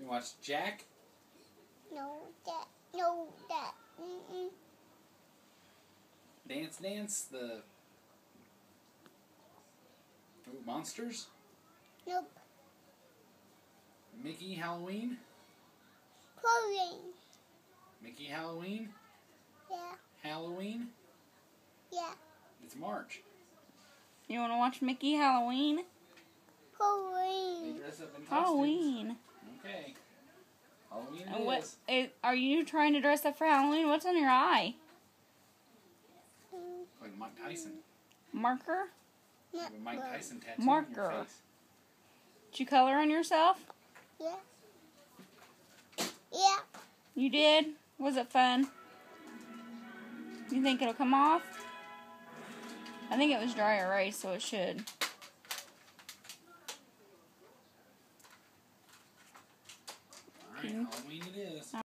You watch Jack? No, that. No, that. Mm-mm. Dance Dance? The Monsters? Nope. Mickey Halloween? Clothing. Mickey Halloween? Yeah. Halloween? Yeah. It's March. You want to watch Mickey Halloween? They Halloween. dress up in costumes. Halloween. Okay. Halloween And it what is. are you trying to dress up for Halloween? What's on your eye? Like Mike Tyson. Marker? You have a Mike Tyson tattoo on Marker. your face. Did you color on yourself? Yeah. Yeah. You did? Was it fun? You think it'll come off? I think it was dry erase, so it should. Alright, Halloween it is.